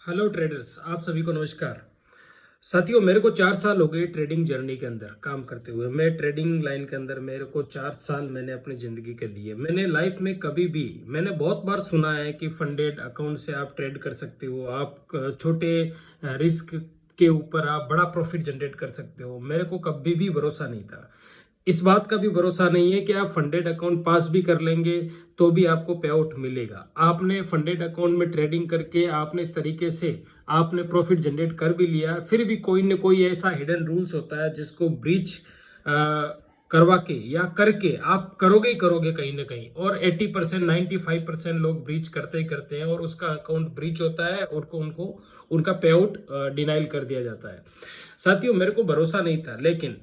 Hello traders, आप सभी को नमस्कार। साथियों, मेरे को 4 साल हो गए ट्रेडिंग जर्नी के अंदर काम करते हुए। मैं ट्रेडिंग लाइन के अंदर मेरे को 4 साल मैंने अपनी जिंदगी के लिए, मैंने लाइफ में कभी भी, मैंने बहुत बार सुना है कि फंडेड अकाउंट से आप ट्रेड कर सकते हो, आप छोटे रिस्क के ऊपर आप बड़ा प्रॉफिट जनरेट कर सकते हो। मेरे को कभी भी भरोसा नहीं था। इस बात का भी भरोसा नहीं है कि आप फंडेड अकाउंट पास भी कर लेंगे तो भी आपको पे आउट मिलेगा। आपने फंडेड अकाउंट में ट्रेडिंग करके आपने तरीके से आपने प्रॉफिट जनरेट कर भी लिया, फिर भी कोई न कोई ऐसा हिडन रूल्स होता है जिसको ब्रीच करवा के या करके आप करोगे ही करोगे कहीं ना कहीं। और 80% 95% लोग ब्रीच करते ही करते हैं और उसका अकाउंट ब्रीच होता है और उनको उनका पे आउट डिनाइल कर दिया जाता है। साथियों, मेरे को भरोसा नहीं था, लेकिन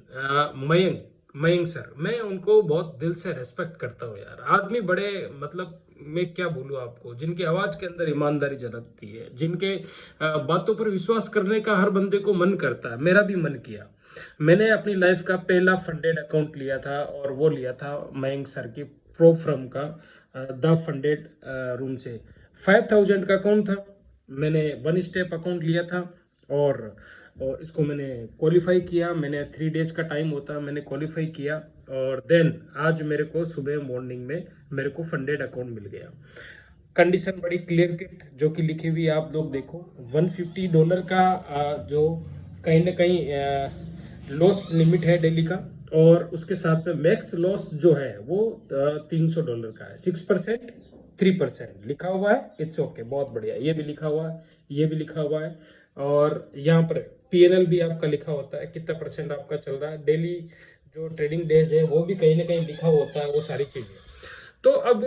मयंक सर, मैं उनको बहुत दिल से रेस्पेक्ट करता हूँ यार। आदमी बड़े, मतलब मैं क्या बोलूँ आपको, जिनकी आवाज के अंदर ईमानदारी झलकती है, जिनके बातों पर विश्वास करने का हर बंदे को मन करता है। मेरा भी मन किया। मैंने अपनी लाइफ का पहला फंडेड अकाउंट लिया था और वो लिया था मयंक सर की प्रो फ्रम का द फंडेड रूम से। 5000 का अकाउंट था। मैंने वन स्टेप अकाउंट लिया था और इसको मैंने क्वालिफाई किया। मैंने 3 डेज का टाइम होता, मैंने क्वालिफाई किया और देन आज मेरे को सुबह मॉर्निंग में मेरे को फंडेड अकाउंट मिल गया। कंडीशन बड़ी क्लियर कट जो कि लिखी हुई आप लोग देखो। $150 का जो कहीं ना कहीं लॉस लिमिट है डेली का, और उसके साथ में मैक्स लॉस जो है वो $300 का है। 6%, 3% लिखा हुआ है। इट्स ओके, बहुत बढ़िया। ये भी लिखा हुआ है, ये भी लिखा हुआ है, और यहाँ पर पीएनएल भी आपका लिखा होता है, कितना परसेंट आपका चल रहा है डेली। जो ट्रेडिंग डेज है वो भी कहीं ना कहीं लिखा होता है, वो सारी चीजें। तो अब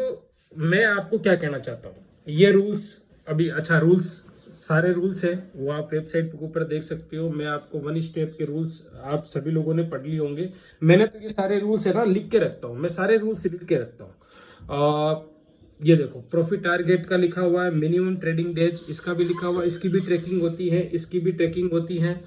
मैं आपको क्या कहना चाहता हूँ, ये रूल्स अभी, अच्छा रूल्स, सारे रूल्स है वो आप वेबसाइट के ऊपर देख सकते हो। मैं आपको वन स्टेप के रूल्स आप सभी लोगों ने पढ़ लिए होंगे। मैंने तो ये सारे रूल्स है ना लिख के रखता हूँ, मैं सारे रूल्स लिख के रखता हूँ। ये देखो, प्रॉफिट टारगेट का लिखा हुआ है, मिनिमम ट्रेडिंग डेज इसका भी लिखा हुआ है, इसकी भी ट्रैकिंग होती है, इसकी भी ट्रैकिंग होती है,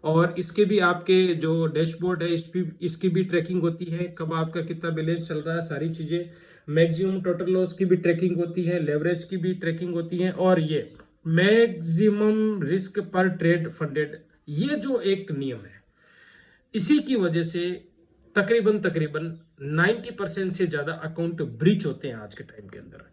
और इसके भी आपके जो डैशबोर्ड है इसकी भी ट्रैकिंग होती है, कब आपका कितना बैलेंस चल रहा है, सारी चीजें। मैक्सिमम टोटल लॉस की भी ट्रैकिंग होती है, लेवरेज की भी ट्रैकिंग होती है, और ये मैक्सिमम रिस्क पर ट्रेड फंडेड, ये जो एक नियम है, इसी की वजह से तकरीबन तकरीबन 90% से ज्यादा अकाउंट ब्रीच होते हैं आज के टाइम के अंदर।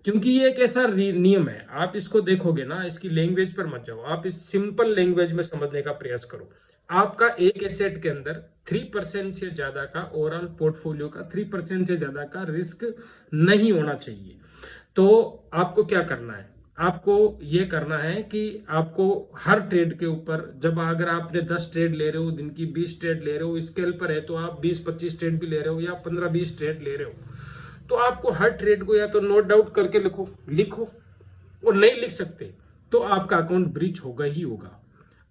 क्योंकि ये एक ऐसा नियम है, आप इसको देखोगे ना, इसकी लैंग्वेज पर मत जाओ, आप इस सिंपल लैंग्वेज में समझने का प्रयास करो। आपका एक एसेट के अंदर 3% से ज्यादा का, ओवरऑल पोर्टफोलियो का 3% से ज्यादा का रिस्क नहीं होना चाहिए। तो आपको क्या करना है, आपको ये करना है कि आपको हर ट्रेड के ऊपर, जब अगर आपने 10 ट्रेड ले रहे हो, दिन की 20 ट्रेड ले रहे हो, स्केल पर है तो आप 20-25 ट्रेड भी ले रहे हो या 15-20 ट्रेड ले रहे हो, तो आपको हर ट्रेड को या तो नोट डाउन करके लिखो लिखो, और नहीं लिख सकते तो आपका अकाउंट ब्रीच होगा ही होगा।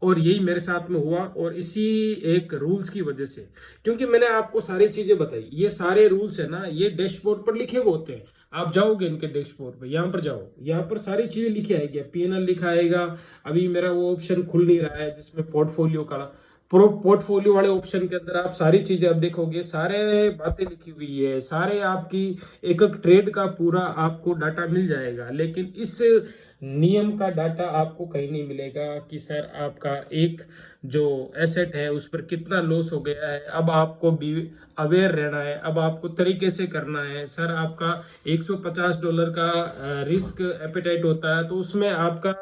और यही मेरे साथ में हुआ, और इसी एक रूल्स की वजह से, क्योंकि मैंने आपको सारी चीजें बताई, ये सारे रूल्स है ना, ये डैशबोर्ड पर लिखे हुए होते हैं। आप जाओगे इनके डैशबोर्ड पर, यहाँ पर जाओ, यहाँ पर सारी चीजें लिखी आएगी, पीएनएल लिखा आएगा। अभी मेरा वो ऑप्शन खुल नहीं रहा है जिसमें पोर्टफोलियो का, पोर्टफोलियो वाले ऑप्शन के अंदर आप सारी चीजें अब देखोगे, सारे बातें लिखी हुई है, सारे आपकी एक एक ट्रेड का पूरा आपको डाटा मिल जाएगा। लेकिन इस नियम का डाटा आपको कहीं नहीं मिलेगा कि सर आपका एक जो एसेट है उस पर कितना लॉस हो गया है। अब आपको भी अवेयर रहना है, अब आपको तरीके से करना है। सर आपका $150 का रिस्क एपेटाइट होता है, तो उसमें आपका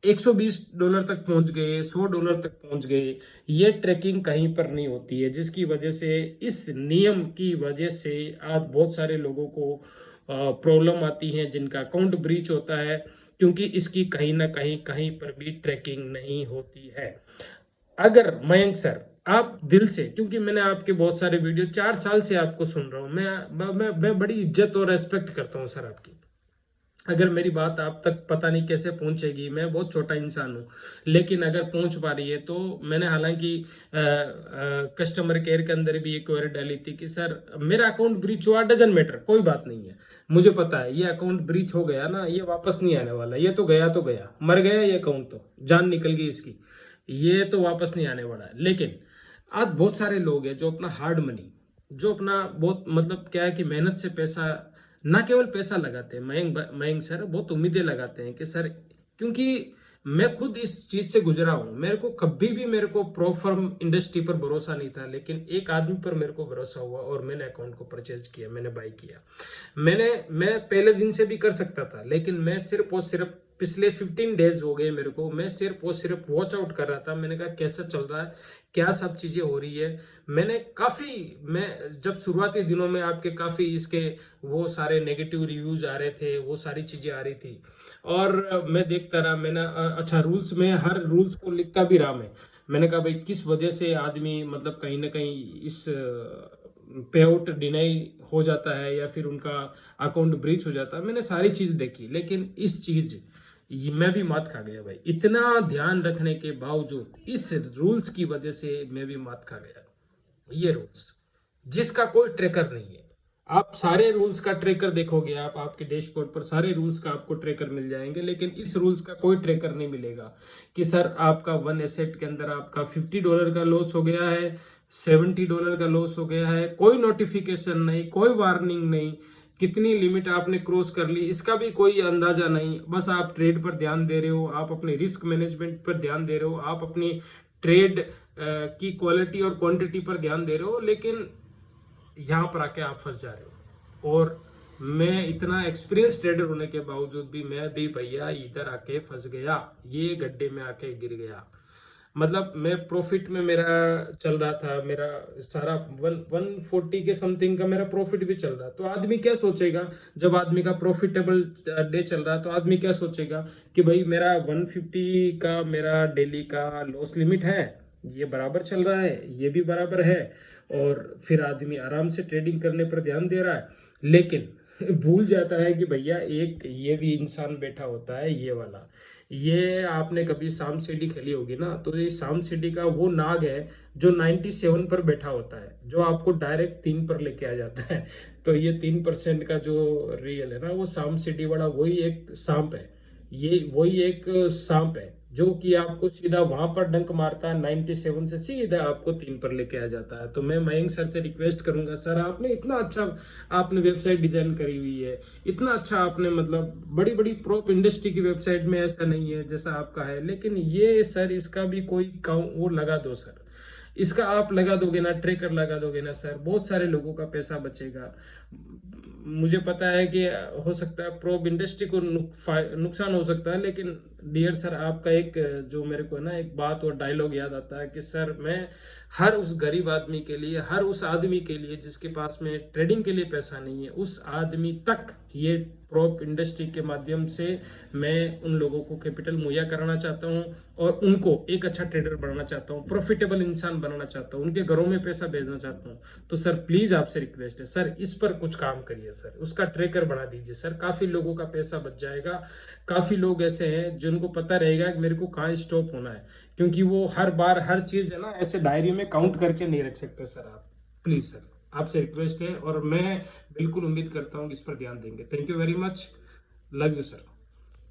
$120 तक पहुंच गए, $100 तक पहुंच गए, ये ट्रैकिंग कहीं पर नहीं होती है, जिसकी वजह से, इस नियम की वजह से आज बहुत सारे लोगों को प्रॉब्लम आती है, जिनका अकाउंट ब्रीच होता है, क्योंकि इसकी कहीं ना कहीं कहीं पर भी ट्रैकिंग नहीं होती है। अगर मयंक सर, आप दिल से, क्योंकि मैंने आपके बहुत सारे वीडियो 4 साल से आपको सुन रहा हूँ, मैं बड़ी इज्जत और रेस्पेक्ट करता हूँ सर आपकी। अगर मेरी बात आप तक पता नहीं कैसे पहुंचेगी, मैं बहुत छोटा इंसान हूं, लेकिन अगर पहुंच पा रही है तो मैंने हालांकि कस्टमर केयर के अंदर भी एक क्वेरी डाली थी कि सर मेरा अकाउंट ब्रीच हुआ, डजंट मैटर, कोई बात नहीं है, मुझे पता है ये अकाउंट ब्रीच हो गया ना, ये वापस नहीं आने वाला, ये तो गया, मर गया ये अकाउंट, तो जान निकल गई इसकी, ये तो वापस नहीं आने वाला है। लेकिन आज बहुत सारे लोग हैं जो अपना हार्ड मनी, जो अपना बहुत, मतलब क्या है कि मेहनत से पैसा, ना केवल पैसा लगाते हैं, मयंक सर बहुत उम्मीदें लगाते हैं कि सर क्योंकि मैं खुद इस चीज से गुजरा हूं। मेरे को कभी भी मेरे को प्रो फर्म इंडस्ट्री पर भरोसा नहीं था, लेकिन एक आदमी पर मेरे को भरोसा हुआ और मैंने अकाउंट को परचेज किया, मैंने बाई किया। मैं पहले दिन से भी कर सकता था, लेकिन मैं सिर्फ और सिर्फ पिछले 15 डेज हो गए मेरे को, मैं सिर्फ और सिर्फ वॉच आउट कर रहा था। मैंने कहा कैसा चल रहा है, क्या सब चीजें हो रही है। मैं जब शुरुआती दिनों में आपके काफी इसके वो सारे नेगेटिव रिव्यूज आ रहे थे, वो सारी चीजें आ रही थी, और मैं देखता रहा। मैंने अच्छा रूल्स में हर रूल्स को लिखता भी रहा। मैंने कहा भाई किस वजह से आदमी मतलब कहीं ना कहीं इस पे आउट डिनाई हो जाता है या फिर उनका अकाउंट ब्रीच हो जाता है। मैंने सारी चीज देखी, लेकिन इस चीज मैं भी मात खा गया भाई। इतना ध्यान रखने के बावजूद इस रूल्स की वजह से मैं भी मात खा गया। ये रूल्स जिसका कोई ट्रैकर नहीं है, आप सारे रूल्स का ट्रैकर देखोगे, आप आपके डैशबोर्ड पर सारे रूल्स का आपको ट्रैकर मिल जाएंगे, लेकिन इस रूल्स का कोई ट्रैकर नहीं मिलेगा कि सर आपका वन एसेट के अंदर आपका $50 का लॉस हो गया है, $70 का लॉस हो गया है। कोई नोटिफिकेशन नहीं, कोई वार्निंग नहीं, कितनी लिमिट आपने क्रॉस कर ली इसका भी कोई अंदाजा नहीं। बस आप ट्रेड पर ध्यान दे रहे हो, आप अपने रिस्क मैनेजमेंट पर ध्यान दे रहे हो, आप अपनी ट्रेड की क्वालिटी और क्वांटिटी पर ध्यान दे रहे हो, लेकिन यहाँ पर आके आप फंस जा रहे हो। और मैं इतना एक्सपीरियंस ट्रेडर होने के बावजूद भी मैं भी भैया इधर आके फंस गया, ये गड्ढे में आके गिर गया। मतलब मैं प्रॉफिट में मेरा चल रहा था, मेरा सारा 140 के समथिंग का मेरा प्रॉफिट भी चल रहा। तो आदमी क्या सोचेगा जब आदमी का प्रॉफिटेबल डे चल रहा, तो आदमी क्या सोचेगा कि भाई मेरा 150 का मेरा डेली का लॉस लिमिट है, ये बराबर चल रहा है, ये भी बराबर है, और फिर आदमी आराम से ट्रेडिंग करने पर ध्यान दे रहा है। लेकिन भूल जाता है कि भैया एक ये भी इंसान बैठा होता है, ये वाला। ये आपने कभी शाम सीढ़ी खेली होगी ना, तो ये शाम सीढ़ी का वो नाग है जो 97 पर बैठा होता है, जो आपको डायरेक्ट 3 पर लेके आ जाता है। तो ये 3% का जो रियल है ना, वो शाम सीढ़ी वाला वही एक सांप है, ये वही एक सांप है जो कि आपको सीधा वहां पर डंक मारता है, 97 से सीधा आपको 3 पर लेके आ जाता है। तो मैं मयंक सर से रिक्वेस्ट करूंगा, सर आपने इतना अच्छा आपने वेबसाइट डिजाइन करी हुई है, इतना अच्छा आपने मतलब बड़ी बड़ी प्रोप इंडस्ट्री की वेबसाइट में ऐसा नहीं है जैसा आपका है, लेकिन ये सर इसका भी कोई वो लगा दो सर, इसका आप लगा दोगे ना, ट्रैकर लगा दोगे ना सर, बहुत सारे लोगों का पैसा बचेगा। मुझे पता है कि हो सकता है प्रोब इंडस्ट्री को नुकसान हो सकता है, लेकिन डियर सर आपका एक जो मेरे को ना एक बात और डायलॉग याद आता है कि सर मैं हर उस गरीब आदमी के लिए, हर उस आदमी के लिए जिसके पास में ट्रेडिंग के लिए पैसा नहीं है, उस आदमी तक ये प्रोप इंडस्ट्री के माध्यम से मैं उन लोगों को कैपिटल मुहैया कराना चाहता हूं और उनको एक अच्छा ट्रेडर बनाना चाहता हूं, प्रॉफिटेबल इंसान बनाना चाहता हूं, उनके घरों में पैसा भेजना चाहता हूं। तो सर प्लीज आपसे रिक्वेस्ट है सर, इस पर कुछ काम करिए सर, उसका ट्रैकर बना दीजिए सर, काफी लोगों का पैसा बच जाएगा। काफी लोग ऐसे हैं जिनको पता रहेगा कि मेरे को कहाँ स्टॉप होना है, क्योंकि वो हर बार हर चीज है ना ऐसे डायरी में काउंट करके नहीं रख सकते सर। आप प्लीज सर आपसे रिक्वेस्ट है, और मैं बिल्कुल उम्मीद करता हूँ कि इस पर ध्यान देंगे। Thank you very much, love you sir.